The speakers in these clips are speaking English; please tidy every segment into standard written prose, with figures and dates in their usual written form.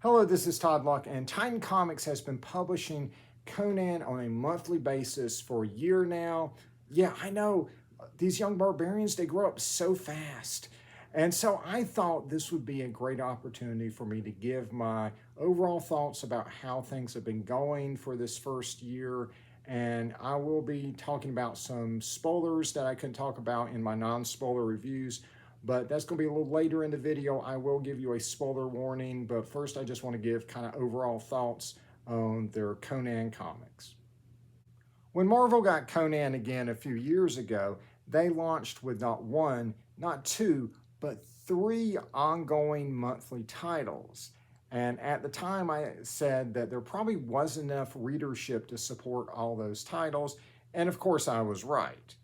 Hello, this is Todd Luck, and Titan Comics has been publishing Conan on a monthly basis for a year now. Yeah, I know, these young barbarians, they grow up so fast. And so I thought this would be a great opportunity for me to give my overall thoughts about how things have been going for this first year. And I will be talking about some spoilers that I couldn't talk about in my non-spoiler reviews, but that's going to be a little later in the video. I will give you a spoiler warning, but first I just want to give kind of overall thoughts on their Conan comics. When Marvel got Conan again a few years ago, they launched with not one, not two, but three ongoing monthly titles. And at the time, I said that there probably wasn't enough readership to support all those titles. And of course, I was right.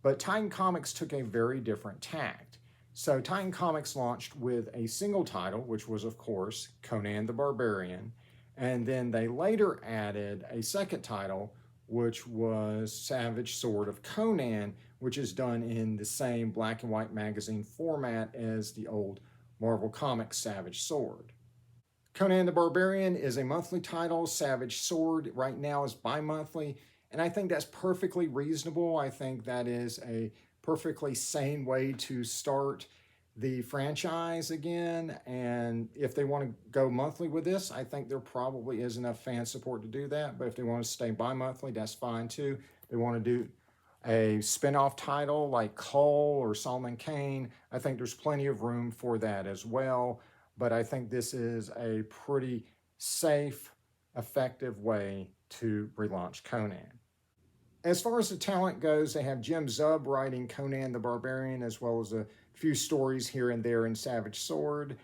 But Titan Comics took a very different tact. So Titan Comics launched with a single title, which was, of course, Conan the Barbarian. And then they later added a second title, which was Savage Sword of Conan, which is done in the same black and white magazine format as the old Marvel Comics Savage Sword. Conan the Barbarian is a monthly title. Savage Sword right now is bi-monthly, and I think that's perfectly reasonable. I think that is a perfectly sane way to start the franchise again, and if they want to go monthly with this, I think there probably is enough fan support to do that. But if they want to stay bi-monthly, that's fine too. They want to do a spin-off title like Cull or Solomon Kane, I think there's plenty of room for that as well. But I think this is a pretty safe, effective way to relaunch Conan. As far as the talent goes, they have Jim Zub writing Conan the Barbarian, as well as a few stories here and there in Savage Sword.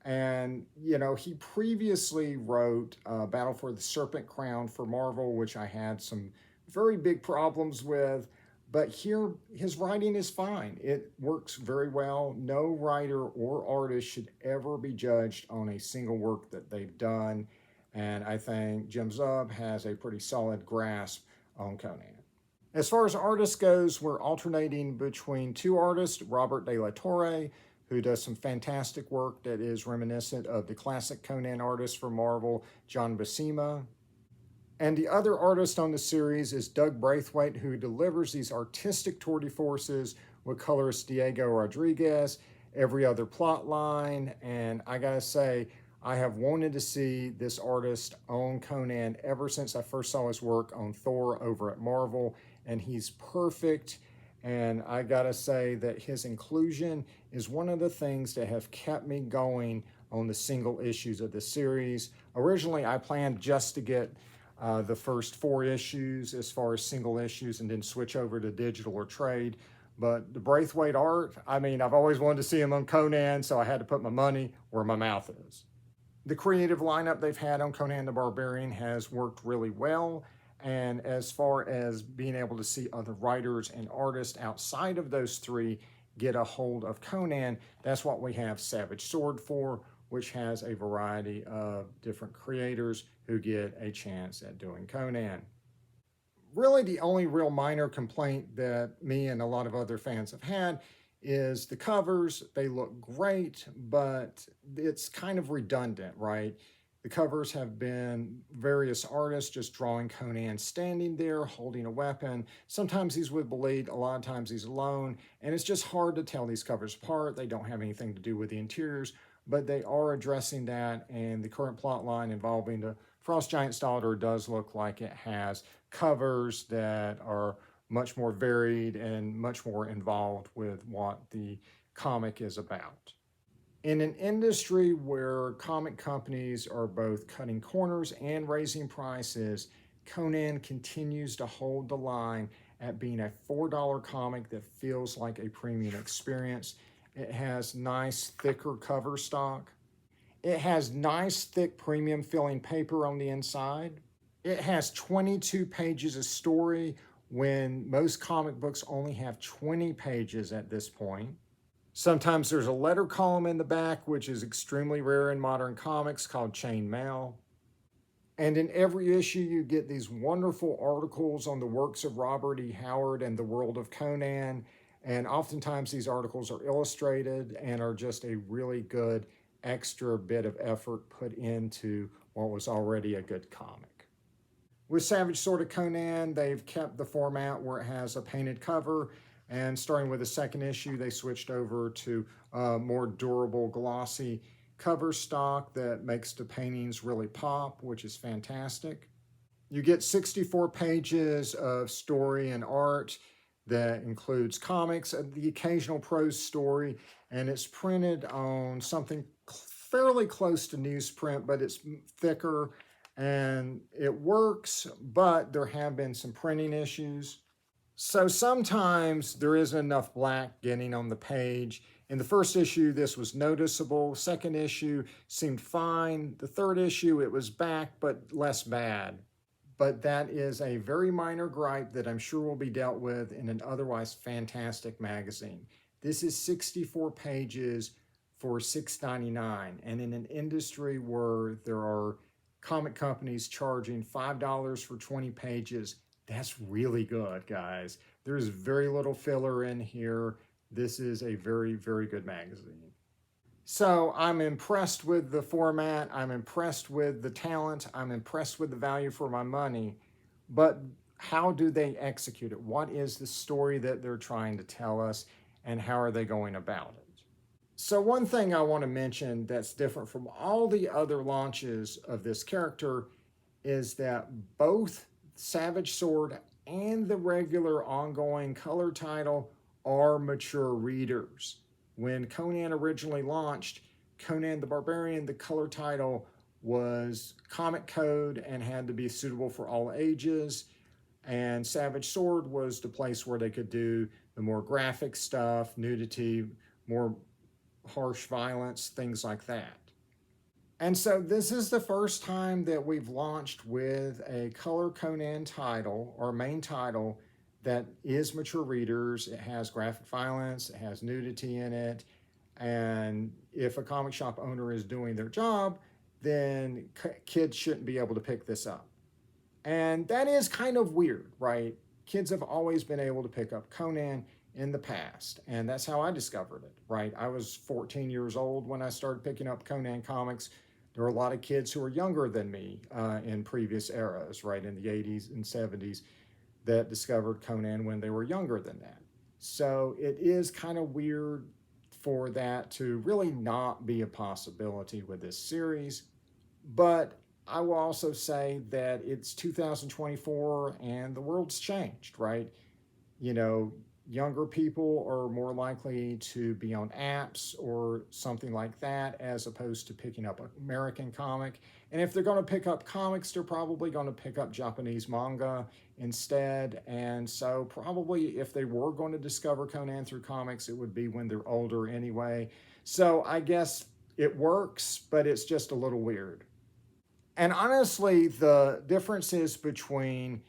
And, you know, he previously wrote Battle for the Serpent Crown for Marvel, which I had some very big problems with. But here, his writing is fine. It works very well. No writer or artist should ever be judged on a single work that they've done. And I think Jim Zub has a pretty solid grasp on Conan. As far as artists goes, we're alternating between two artists, Robert De La Torre, who does some fantastic work that is reminiscent of the classic Conan artists for Marvel, John Buscema. And the other artist on the series is Doug Braithwaite, who delivers these artistic tour de forces with colorist Diego Rodriguez, every other plot line. And I gotta say, I have wanted to see this artist on Conan ever since I first saw his work on Thor over at Marvel, and he's perfect. And I gotta say that his inclusion is one of the things that have kept me going on the single issues of the series. Originally, I planned just to get the first 4 issues as far as single issues and then switch over to digital or trade. But the Braithwaite art, I mean, I've always wanted to see him on Conan, so I had to put my money where my mouth is. The creative lineup they've had on Conan the Barbarian has worked really well. And as far as being able to see other writers and artists outside of those 3 get a hold of Conan, that's what we have Savage Sword for, which has a variety of different creators who get a chance at doing Conan. Really, the only real minor complaint that me and a lot of other fans have had is the covers. They look great, but it's kind of redundant, right? The covers have been various artists just drawing Conan standing there, holding a weapon. Sometimes he's with Bullied, a lot of times he's alone, and it's just hard to tell these covers apart. They don't have anything to do with the interiors, but they are addressing that, and the current plot line involving the Frost Giant's daughter does look like it has covers that are much more varied and much more involved with what the comic is about. In an industry where comic companies are both cutting corners and raising prices, Conan continues to hold the line at being a $4 comic that feels like a premium experience. It has nice, thicker cover stock. It has nice, thick, premium filling paper on the inside. It has 22 pages of story when most comic books only have 20 pages at this point. Sometimes there's a letter column in the back, which is extremely rare in modern comics, called chain mail. And in every issue, you get these wonderful articles on the works of Robert E. Howard and the world of Conan. And oftentimes these articles are illustrated and are just a really good extra bit of effort put into what was already a good comic. With Savage Sword of Conan, they've kept the format where it has a painted cover, and starting with the second issue, they switched over to a more durable, glossy cover stock that makes the paintings really pop, which is fantastic. You get 64 pages of story and art that includes comics and the occasional prose story, and it's printed on something fairly close to newsprint, but it's thicker and it works, but there have been some printing issues. So sometimes there isn't enough black getting on the page. In the first issue, this was noticeable. Second issue seemed fine. The third issue, it was back, but less bad. But that is a very minor gripe that I'm sure will be dealt with in an otherwise fantastic magazine. This is 64 pages for $6.99, and in an industry where there are comic companies charging $5 for 20 pages, that's really good, guys. There's very little filler in here. This is a very, very good magazine. So I'm impressed with the format. I'm impressed with the talent. I'm impressed with the value for my money. But how do they execute it? What is the story that they're trying to tell us, and how are they going about it? So one thing I want to mention that's different from all the other launches of this character is that both Savage Sword and the regular ongoing color title are mature readers. When Conan originally launched, Conan the Barbarian, the color title was comic code and had to be suitable for all ages. And Savage Sword was the place where they could do the more graphic stuff, nudity, more harsh violence, things like that. And so this is the first time that we've launched with a Color Conan title, or main title, that is mature readers. It has graphic violence, it has nudity in it, and if a comic shop owner is doing their job, then kids shouldn't be able to pick this up. And that is kind of weird, right? Kids have always been able to pick up Conan in the past, and that's how I discovered it, right? I was 14 years old when I started picking up Conan comics. There were a lot of kids who were younger than me in previous eras, right, in the 80s and 70s, that discovered Conan when they were younger than that. So it is kind of weird for that to really not be a possibility with this series. But I will also say that it's 2024 and the world's changed, right? You know, younger people are more likely to be on apps or something like that as opposed to picking up an American comic. And if they're going to pick up comics, they're probably going to pick up Japanese manga instead. And so probably if they were going to discover Conan through comics, it would be when they're older anyway. So I guess it works, but it's just a little weird. And honestly, the differences between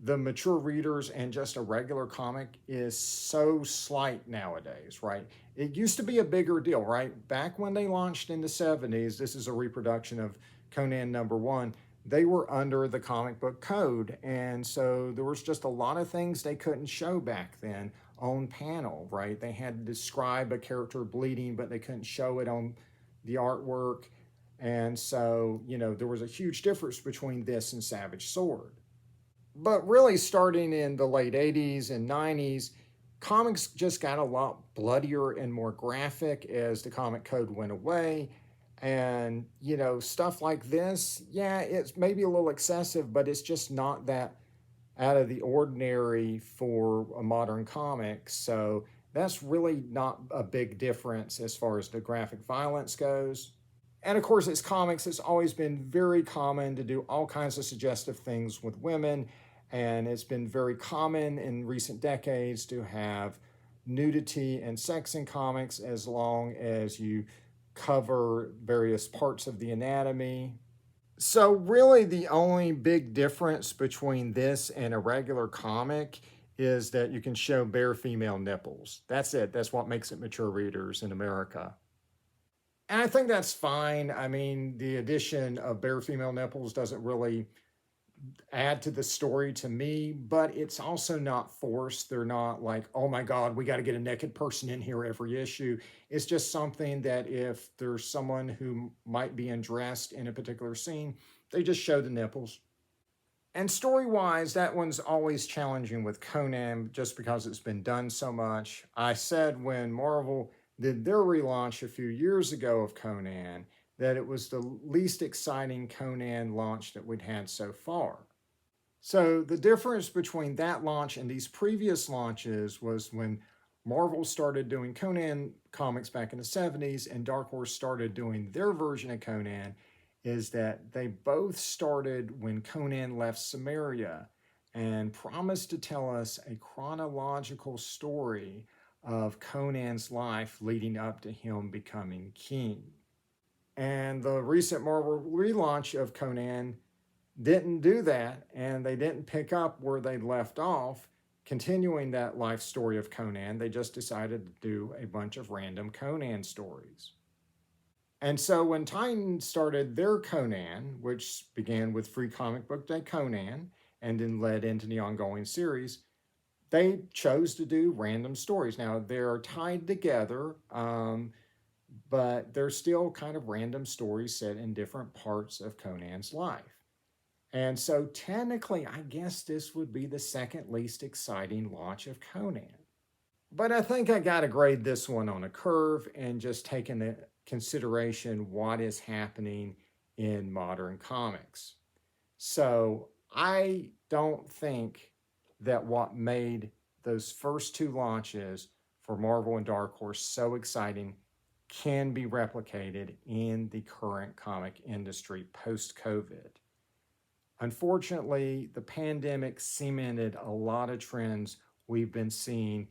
the mature readers and just a regular comic is so slight nowadays, right? It used to be a bigger deal, right? Back when they launched in the 70s, this is a reproduction of Conan #1, they were under the comic book code. And so there was just a lot of things they couldn't show back then on panel, right? They had to describe a character bleeding, but they couldn't show it on the artwork. And so, you know, there was a huge difference between this and Savage Sword. But really, starting in the late 80s and 90s, comics just got a lot bloodier and more graphic as the comic code went away. And, you know, stuff like this, yeah, it's maybe a little excessive, but it's just not that out of the ordinary for a modern comic. So that's really not a big difference as far as the graphic violence goes. And of course, as comics, it's always been very common to do all kinds of suggestive things with women. And it's been very common in recent decades to have nudity and sex in comics as long as you cover various parts of the anatomy. So really the only big difference between this and a regular comic is that you can show bare female nipples. That's it. That's what makes it mature readers in America. And I think that's fine. I mean, the addition of bare female nipples doesn't really add to the story to me, but it's also not forced. They're not like, oh my God, we got to get a naked person in here every issue. It's just something that if there's someone who might be undressed in a particular scene, they just show the nipples. And story wise, that one's always challenging with Conan just because it's been done so much. I said when Marvel did their relaunch a few years ago of Conan that it was the least exciting Conan launch that we'd had so far. So the difference between that launch and these previous launches was when Marvel started doing Conan comics back in the 70s and Dark Horse started doing their version of Conan, is that they both started when Conan left Samaria and promised to tell us a chronological story of Conan's life leading up to him becoming king. And the recent Marvel relaunch of Conan didn't do that, and they didn't pick up where they left off, continuing that life story of Conan. They just decided to do a bunch of random Conan stories. And so when Titan started their Conan, which began with Free Comic Book Day Conan and then led into the ongoing series, they chose to do random stories. Now they're tied together, but they're still kind of random stories set in different parts of Conan's life. And so technically, I guess this would be the second least exciting launch of Conan. But I think I got to grade this one on a curve and just take into consideration what is happening in modern comics. So I don't think that what made those first two launches for Marvel and Dark Horse so exciting can be replicated in the current comic industry post-COVID. Unfortunately, the pandemic cemented a lot of trends we've been seeing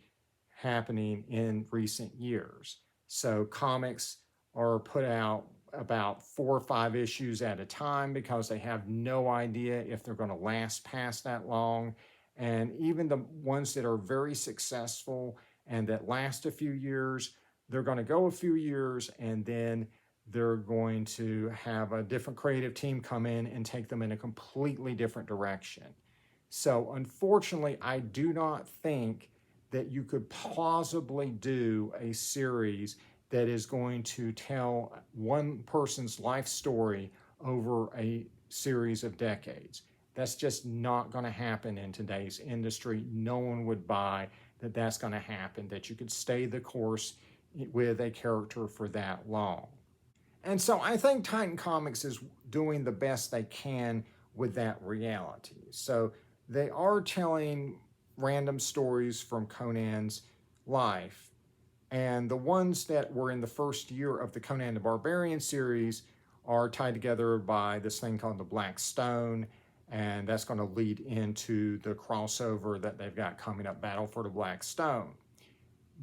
happening in recent years. So comics are put out about 4 or 5 issues at a time because they have no idea if they're going to last past that long. And even the ones that are very successful and that last a few years, they're going to go a few years and then they're going to have a different creative team come in and take them in a completely different direction. So unfortunately, I do not think that you could plausibly do a series that is going to tell one person's life story over a series of decades. That's just not going to happen in today's industry. No one would buy that that's going to happen, that you could stay the course with a character for that long. And so I think Titan Comics is doing the best they can with that reality. So they are telling random stories from Conan's life. And the ones that were in the first year of the Conan the Barbarian series are tied together by this thing called the Black Stone. And that's going to lead into the crossover that they've got coming up, Battle for the Black Stone.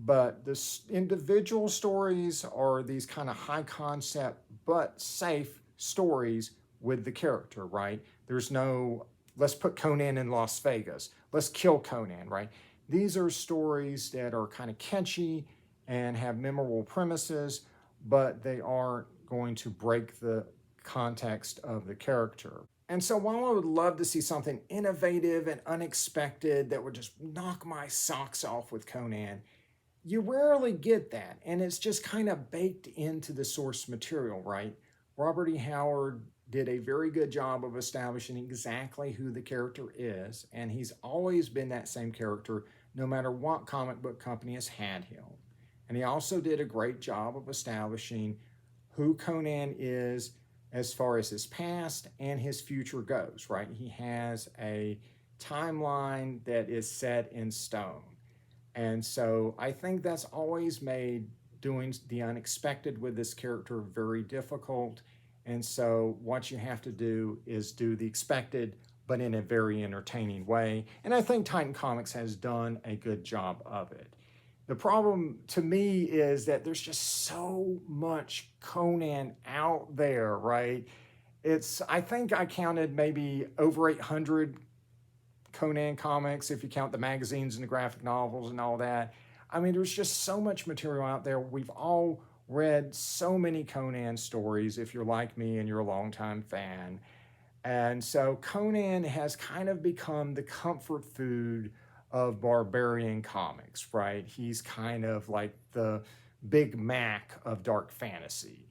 But the individual stories are these kind of high concept but safe stories with the character, right? There's no, let's put Conan in Las Vegas, let's kill Conan, right? These are stories that are kind of catchy and have memorable premises, but they aren't going to break the context of the character. And so while I would love to see something innovative and unexpected that would just knock my socks off with Conan, you rarely get that, and it's just kind of baked into the source material, right? Robert E. Howard did a very good job of establishing exactly who the character is, and he's always been that same character no matter what comic book company has had him. And he also did a great job of establishing who Conan is as far as his past and his future goes, right? He has a timeline that is set in stone. And so I think that's always made doing the unexpected with this character very difficult. And so what you have to do is do the expected, but in a very entertaining way. And I think Titan Comics has done a good job of it. The problem to me is that there's just so much Conan out there, right? I think I counted maybe over 800 Conan comics, if you count the magazines and the graphic novels and all that. I mean, there's just so much material out there. We've all read so many Conan stories, if you're like me and you're a longtime fan. And so Conan has kind of become the comfort food of barbarian comics, right? He's kind of like the Big Mac of dark fantasy.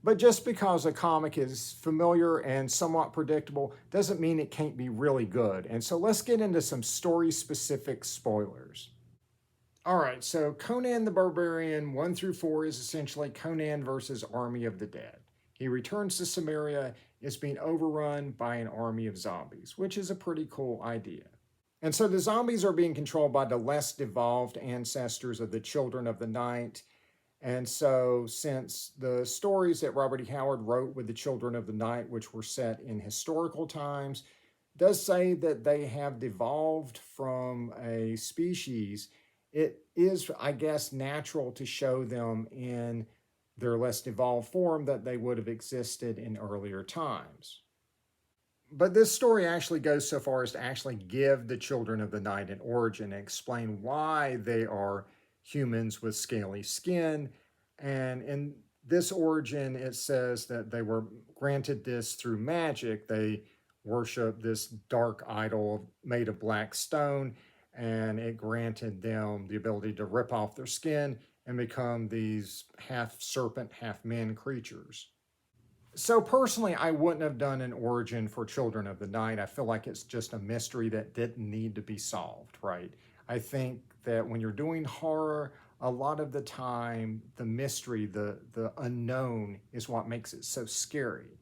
But just because a comic is familiar and somewhat predictable doesn't mean it can't be really good. And so let's get into some story specific spoilers. All right, so Conan the Barbarian 1 through 4 is essentially Conan versus Army of the Dead. He returns to Samaria, is being overrun by an army of zombies, which is a pretty cool idea. And so the zombies are being controlled by the less devolved ancestors of the Children of the Night. And so, since the stories that Robert E. Howard wrote with the Children of the Night, which were set in historical times, does say that they have devolved from a species, it is, I guess, natural to show them in their less evolved form that they would have existed in earlier times. But this story actually goes so far as to actually give the Children of the Night an origin and explain why they are humans with scaly skin. And in this origin, it says that they were granted this through magic. They worship this dark idol made of black stone, and it granted them the ability to rip off their skin and become these half serpent, half man creatures. So personally, I wouldn't have done an origin for Children of the Night. I feel like it's just a mystery that didn't need to be solved, right? I think that when you're doing horror, a lot of the time, the mystery, the unknown is what makes it so scary.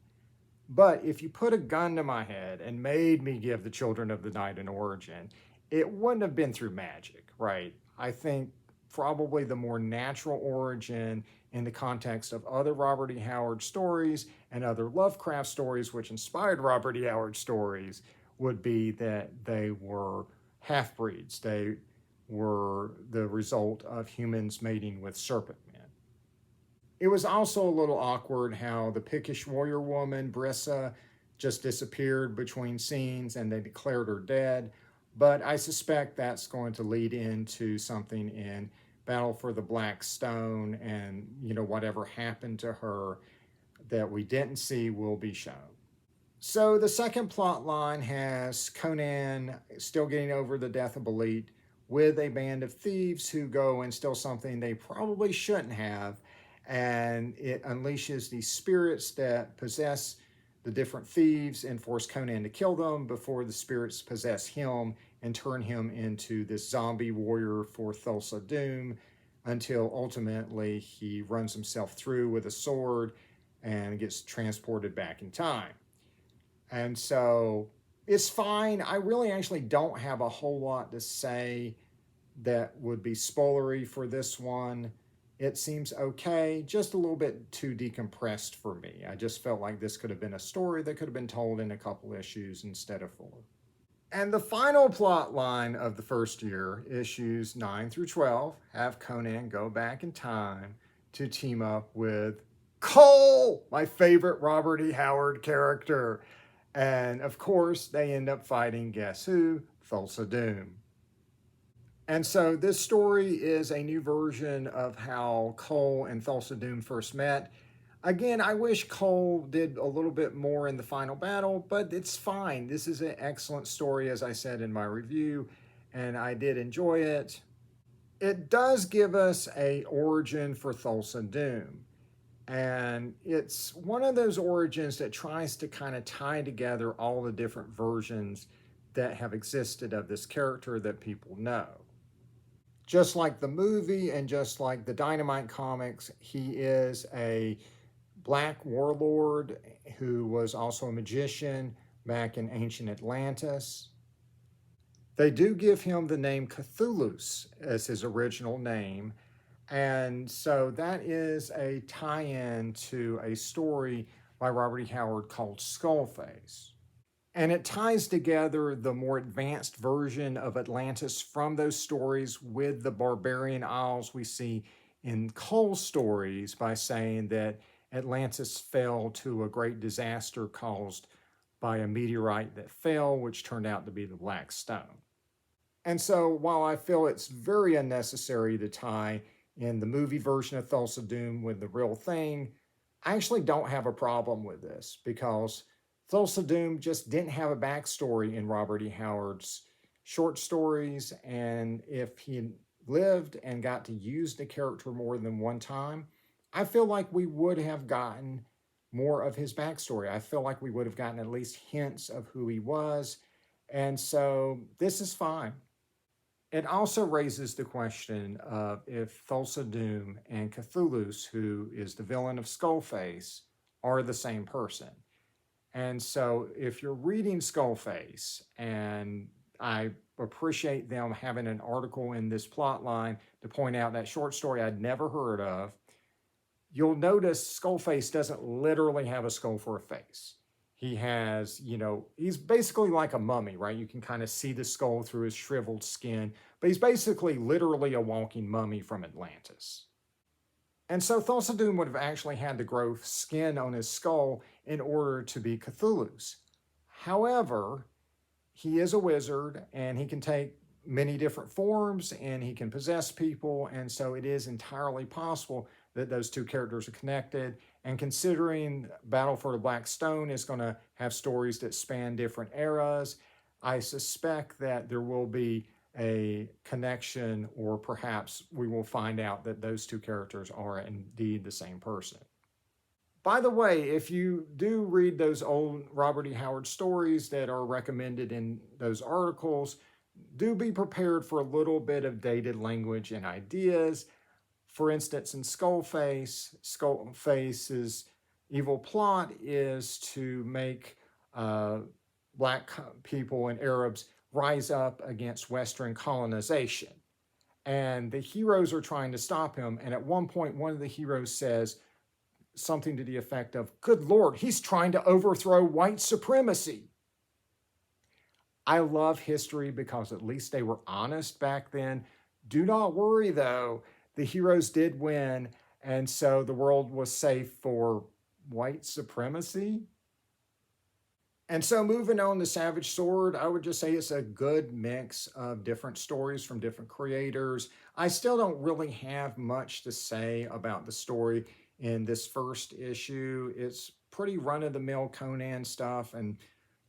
But if you put a gun to my head and made me give the Children of the Night an origin, it wouldn't have been through magic, right? I think probably the more natural origin in the context of other Robert E. Howard stories and other Lovecraft stories, which inspired Robert E. Howard stories, would be that they were half breeds. They were the result of humans mating with serpent men. It was also a little awkward how the Pictish warrior woman, Brissa, just disappeared between scenes and they declared her dead. But I suspect that's going to lead into something in Battle for the Black Stone, and whatever happened to her that we didn't see will be shown. So the second plot line has Conan still getting over the death of Belit with a band of thieves who go and steal something they probably shouldn't have, and it unleashes these spirits that possess the different thieves and force Conan to kill them before the spirits possess him and turn him into this zombie warrior for Thulsa Doom, until ultimately he runs himself through with a sword and gets transported back in time. And so it's fine. I really actually don't have a whole lot to say that would be spoilery for this one. It seems okay, just a little bit too decompressed for me. I just felt like this could have been a story that could have been told in a couple issues instead of 4. And the final plot line of the first year, issues 9 through 12, have Conan go back in time to team up with Cole, my favorite Robert E. Howard character. And of course, they end up fighting, guess who? Thulsa Doom. And so this story is a new version of how Cole and Thulsa Doom first met. Again, I wish Cole did a little bit more in the final battle, but it's fine. This is an excellent story, as I said in my review, and I did enjoy it. It does give us an origin for Thulsa Doom, and it's one of those origins that tries to kind of tie together all the different versions that have existed of this character that people know. Just like the movie and just like the Dynamite comics, he is a black warlord who was also a magician back in ancient Atlantis. They do give him the name Cthulhu as his original name, and so that is a tie-in to a story by Robert E. Howard called Skullface. And it ties together the more advanced version of Atlantis from those stories with the barbarian isles we see in Cole's stories by saying that Atlantis fell to a great disaster caused by a meteorite that fell, which turned out to be the Black Stone. And so while I feel it's very unnecessary to tie in the movie version of Thulsa Doom with the real thing, I actually don't have a problem with this because Thulsa Doom just didn't have a backstory in Robert E. Howard's short stories, and if he lived and got to use the character more than one time, I feel like we would have gotten more of his backstory. I feel like we would have gotten at least hints of who he was, and so this is fine. It also raises the question of if Thulsa Doom and Cthulhu, who is the villain of Skullface, are the same person. And so if you're reading Skullface, and I appreciate them having an article in this plot line to point out that short story I'd never heard of, you'll notice Skullface doesn't literally have a skull for a face. He has, he's basically like a mummy, right? You can kind of see the skull through his shriveled skin, but he's basically literally a walking mummy from Atlantis. And so Thulsa Doom would have actually had to grow skin on his skull in order to be Cthulhu's. However, he is a wizard and he can take many different forms and he can possess people. And so it is entirely possible that those two characters are connected. And considering Battle for the Black Stone is going to have stories that span different eras, I suspect that there will be a connection, or perhaps we will find out that those two characters are indeed the same person. By the way, if you do read those old Robert E. Howard stories that are recommended in those articles, do be prepared for a little bit of dated language and ideas. For instance, in Skullface's evil plot is to make black people and Arabs rise up against Western colonization. And the heroes are trying to stop him. And at one point, one of the heroes says something to the effect of, "Good Lord, he's trying to overthrow white supremacy." I love history because at least they were honest back then. Do not worry, though. The heroes did win. And so the world was safe for white supremacy. And so moving on to Savage Sword, I would just say it's a good mix of different stories from different creators. I still don't really have much to say about the story in this first issue. It's pretty run-of-the-mill Conan stuff, and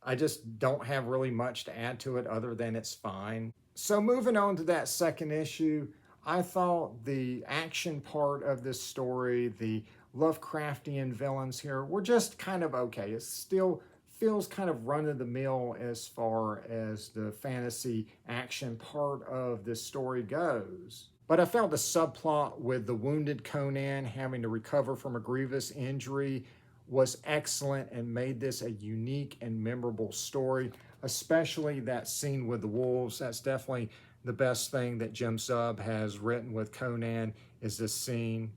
I just don't have really much to add to it other than it's fine. So moving on to that second issue, I thought the action part of this story, the Lovecraftian villains here, were just kind of okay. It still feels kind of run-of-the-mill as far as the fantasy action part of this story goes. But I felt the subplot with the wounded Conan having to recover from a grievous injury was excellent and made this a unique and memorable story, especially that scene with the wolves. That's definitely the best thing that Jim Zub has written with Conan, is this scene.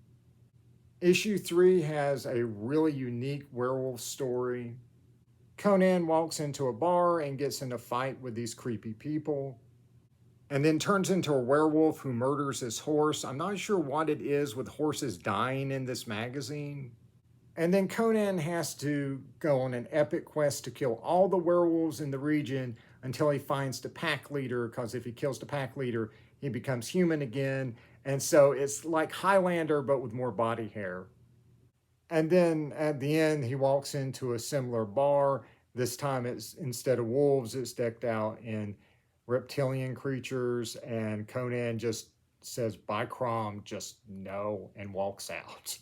Issue 3 has a really unique werewolf story. Conan walks into a bar and gets in a fight with these creepy people, and then turns into a werewolf who murders his horse. I'm not sure what it is with horses dying in this magazine. And then Conan has to go on an epic quest to kill all the werewolves in the region until he finds the pack leader, because if he kills the pack leader, he becomes human again. And so it's like Highlander, but with more body hair. And then at the end, he walks into a similar bar. This time, it's instead of wolves, it's decked out in reptilian creatures. And Conan just says, "By Crom, just no," and walks out.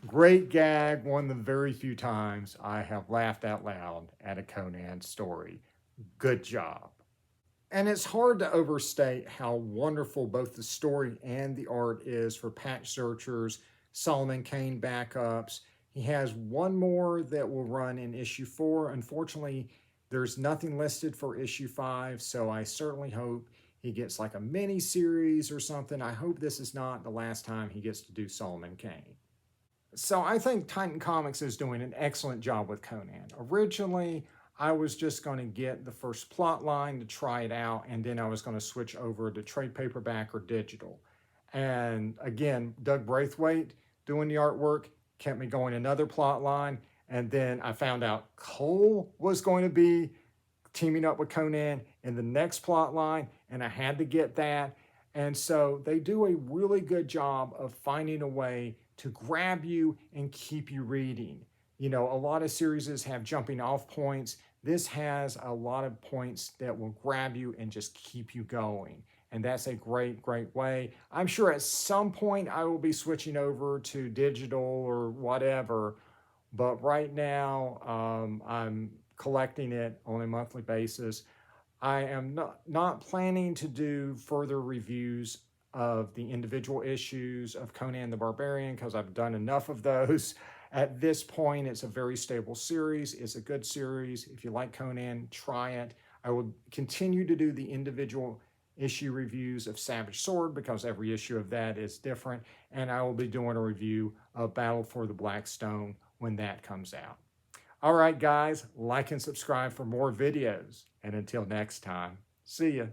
Great gag, one of the very few times I have laughed out loud at a Conan story. Good job. And it's hard to overstate how wonderful both the story and the art is for Patch Searcher's Solomon Kane backups. He has one more that will run in issue 4. Unfortunately, there's nothing listed for issue 5, so I certainly hope he gets like a mini series or something. I hope this is not the last time he gets to do Solomon Kane. So I think Titan Comics is doing an excellent job with Conan. Originally, I was just going to get the first plot line to try it out, and then I was going to switch over to trade paperback or digital. And again, Doug Braithwaite doing the artwork kept me going another plot line, and then I found out Cole was going to be teaming up with Conan in the next plot line, and I had to get that. And so they do a really good job of finding a way to grab you and keep you reading. You know, a lot of series have jumping off points. This has a lot of points that will grab you and just keep you going. And that's a great, great way. I'm sure at some point I will be switching over to digital or whatever, but right now I'm collecting it on a monthly basis. I am not planning to do further reviews of the individual issues of Conan the Barbarian because I've done enough of those. At this point, it's a very stable series. It's a good series. If you like Conan, try it. I will continue to do the individual issue reviews of Savage Sword because every issue of that is different. And I will be doing a review of Battle for the Black Stone when that comes out. All right, guys, like and subscribe for more videos. And until next time, see ya.